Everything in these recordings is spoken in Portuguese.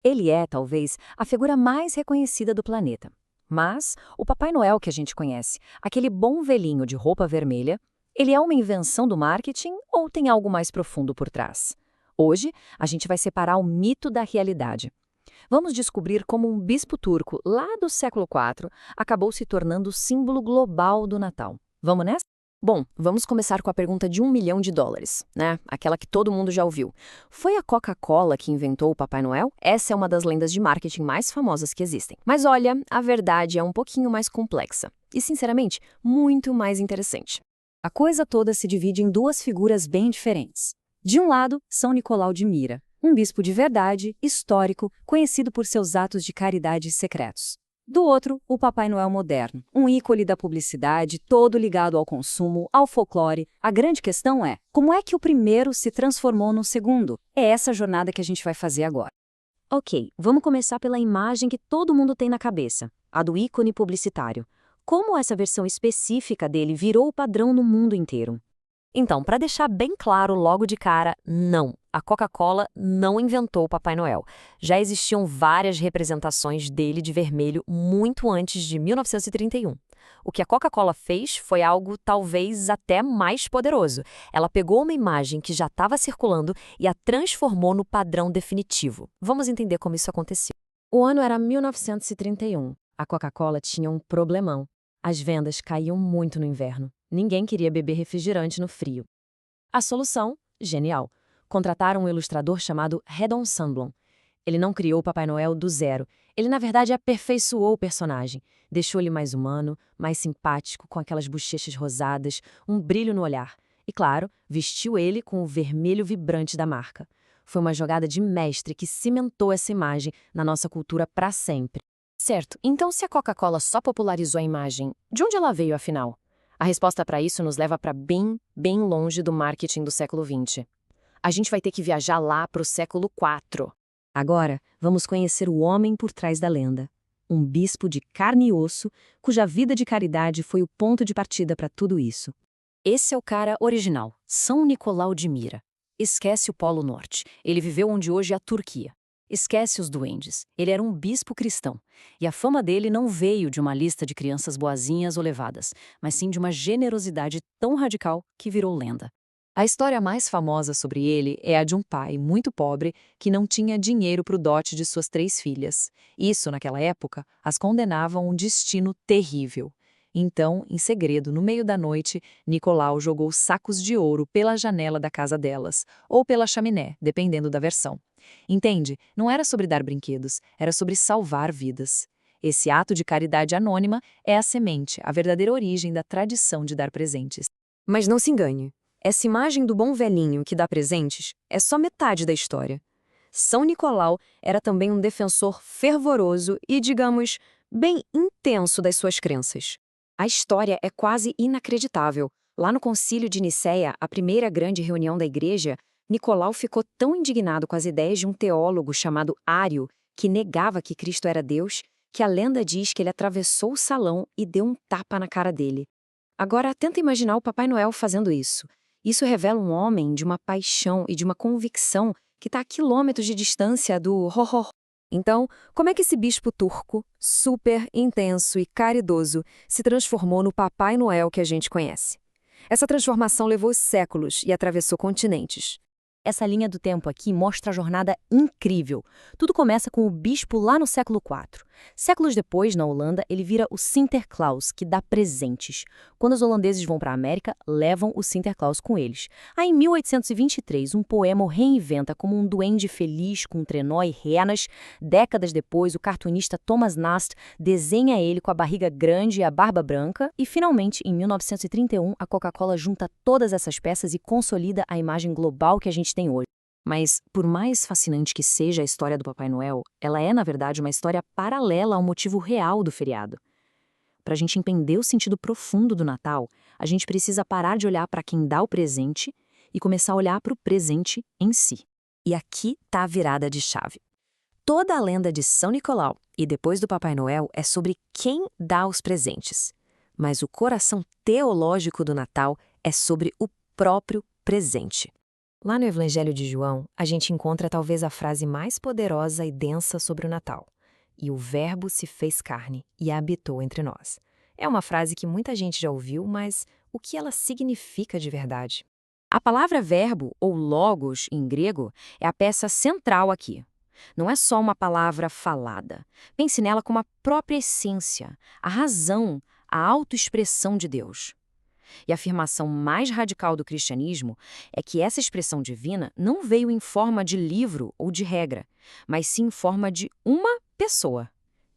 Ele é, talvez, a figura mais reconhecida do planeta. Mas o Papai Noel que a gente conhece, aquele bom velhinho de roupa vermelha, ele é uma invenção do marketing ou tem algo mais profundo por trás? Hoje, a gente vai separar o mito da realidade. Vamos descobrir como um bispo turco lá do século IV acabou se tornando o símbolo global do Natal. Vamos nessa? Bom, vamos começar com a pergunta de US$ 1 milhão, né? Aquela que todo mundo já ouviu. Foi a Coca-Cola que inventou o Papai Noel? Essa é uma das lendas de marketing mais famosas que existem. Mas olha, a verdade é um pouquinho mais complexa. E, sinceramente, muito mais interessante. A coisa toda se divide em duas figuras bem diferentes. De um lado, São Nicolau de Mira, um bispo de verdade, histórico, conhecido por seus atos de caridade secretos. Do outro, o Papai Noel moderno, um ícone da publicidade, todo ligado ao consumo, ao folclore. A grande questão é, como é que o primeiro se transformou no segundo? É essa jornada que a gente vai fazer agora. Ok, vamos começar pela imagem que todo mundo tem na cabeça, a do ícone publicitário. Como essa versão específica dele virou o padrão no mundo inteiro? Então, para deixar bem claro logo de cara, não. A Coca-Cola não inventou o Papai Noel. Já existiam várias representações dele de vermelho muito antes de 1931. O que a Coca-Cola fez foi algo talvez até mais poderoso. Ela pegou uma imagem que já estava circulando e a transformou no padrão definitivo. Vamos entender como isso aconteceu. O ano era 1931. A Coca-Cola tinha um problemão. As vendas caíam muito no inverno. Ninguém queria beber refrigerante no frio. A solução? Genial. Contrataram um ilustrador chamado Redon Sandblom. Ele não criou o Papai Noel do zero. Ele, na verdade, aperfeiçoou o personagem. Deixou ele mais humano, mais simpático, com aquelas bochechas rosadas, um brilho no olhar. E, claro, vestiu ele com o vermelho vibrante da marca. Foi uma jogada de mestre que cimentou essa imagem na nossa cultura para sempre. Certo, então se a Coca-Cola só popularizou a imagem, de onde ela veio, afinal? A resposta para isso nos leva para bem longe do marketing do século XX. A gente vai ter que viajar lá para o século IV. Agora, vamos conhecer o homem por trás da lenda. Um bispo de carne e osso, cuja vida de caridade foi o ponto de partida para tudo isso. Esse é o cara original, São Nicolau de Mira. Esquece o Polo Norte, ele viveu onde hoje é a Turquia. Esquece os duendes, ele era um bispo cristão. E a fama dele não veio de uma lista de crianças boazinhas ou levadas, mas sim de uma generosidade tão radical que virou lenda. A história mais famosa sobre ele é a de um pai muito pobre que não tinha dinheiro para o dote de suas 3 filhas. Isso, naquela época, as condenava a um destino terrível. Então, em segredo, no meio da noite, Nicolau jogou sacos de ouro pela janela da casa delas, ou pela chaminé, dependendo da versão. Entende? Não era sobre dar brinquedos, era sobre salvar vidas. Esse ato de caridade anônima é a semente, a verdadeira origem da tradição de dar presentes. Mas não se engane. Essa imagem do bom velhinho que dá presentes é só metade da história. São Nicolau era também um defensor fervoroso e, digamos, bem intenso das suas crenças. A história é quase inacreditável. Lá no Concílio de Nicéia, a primeira grande reunião da igreja, Nicolau ficou tão indignado com as ideias de um teólogo chamado Ário, que negava que Cristo era Deus, que a lenda diz que ele atravessou o salão e deu um tapa na cara dele. Agora, tenta imaginar o Papai Noel fazendo isso. Isso revela um homem de uma paixão e de uma convicção que está a quilômetros de distância do ho-ho. Então, como é que esse bispo turco, super intenso e caridoso, se transformou no Papai Noel que a gente conhece? Essa transformação levou séculos e atravessou continentes. Essa linha do tempo aqui mostra a jornada incrível. Tudo começa com o bispo lá no século IV. Séculos depois, na Holanda, ele vira o Sinterklaas, que dá presentes. Quando os holandeses vão para a América, levam o Sinterklaas com eles. Aí, em 1823, um poema o reinventa como um duende feliz com um trenó e renas. Décadas depois, o cartunista Thomas Nast desenha ele com a barriga grande e a barba branca. E, finalmente, em 1931, a Coca-Cola junta todas essas peças e consolida a imagem global que a gente tem hoje. Mas, por mais fascinante que seja a história do Papai Noel, ela é, na verdade, uma história paralela ao motivo real do feriado. Para a gente entender o sentido profundo do Natal, a gente precisa parar de olhar para quem dá o presente e começar a olhar para o presente em si. E aqui está a virada de chave. Toda a lenda de São Nicolau e depois do Papai Noel é sobre quem dá os presentes. Mas o coração teológico do Natal é sobre o próprio presente. Lá no Evangelho de João, a gente encontra talvez a frase mais poderosa e densa sobre o Natal. E o Verbo se fez carne e habitou entre nós. É uma frase que muita gente já ouviu, mas o que ela significa de verdade? A palavra verbo, ou logos em grego, é a peça central aqui. Não é só uma palavra falada. Pense nela como a própria essência, a razão, a autoexpressão de Deus. E a afirmação mais radical do cristianismo é que essa expressão divina não veio em forma de livro ou de regra, mas sim em forma de uma pessoa,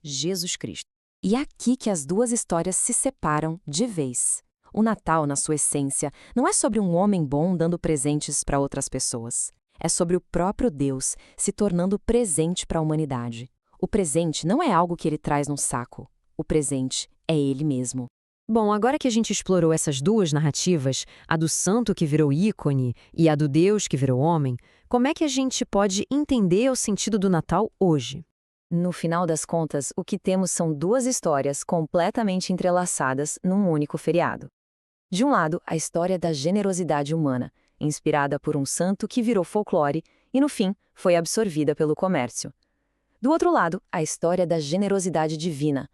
Jesus Cristo. E é aqui que as duas histórias se separam de vez. O Natal, na sua essência, não é sobre um homem bom dando presentes para outras pessoas. É sobre o próprio Deus se tornando presente para a humanidade. O presente não é algo que ele traz num saco. O presente é ele mesmo. Bom, agora que a gente explorou essas duas narrativas, a do santo que virou ícone e a do Deus que virou homem, como é que a gente pode entender o sentido do Natal hoje? No final das contas, o que temos são duas histórias completamente entrelaçadas num único feriado. De um lado, a história da generosidade humana, inspirada por um santo que virou folclore e, no fim, foi absorvida pelo comércio. Do outro lado, a história da generosidade divina,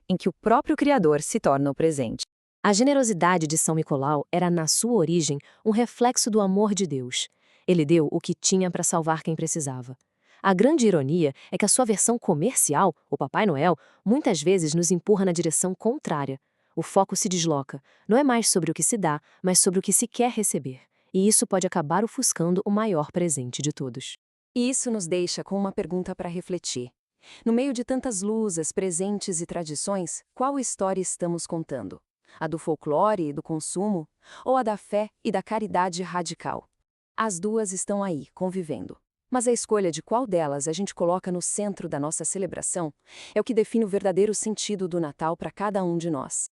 em que o próprio Criador se torna o presente. A generosidade de São Nicolau era, na sua origem, um reflexo do amor de Deus. Ele deu o que tinha para salvar quem precisava. A grande ironia é que a sua versão comercial, o Papai Noel, muitas vezes nos empurra na direção contrária. O foco se desloca. Não é mais sobre o que se dá, mas sobre o que se quer receber. E isso pode acabar ofuscando o maior presente de todos. E isso nos deixa com uma pergunta para refletir. No meio de tantas luzes, presentes e tradições, qual história estamos contando? A do folclore e do consumo? Ou a da fé e da caridade radical? As duas estão aí, convivendo. Mas a escolha de qual delas a gente coloca no centro da nossa celebração é o que define o verdadeiro sentido do Natal para cada um de nós.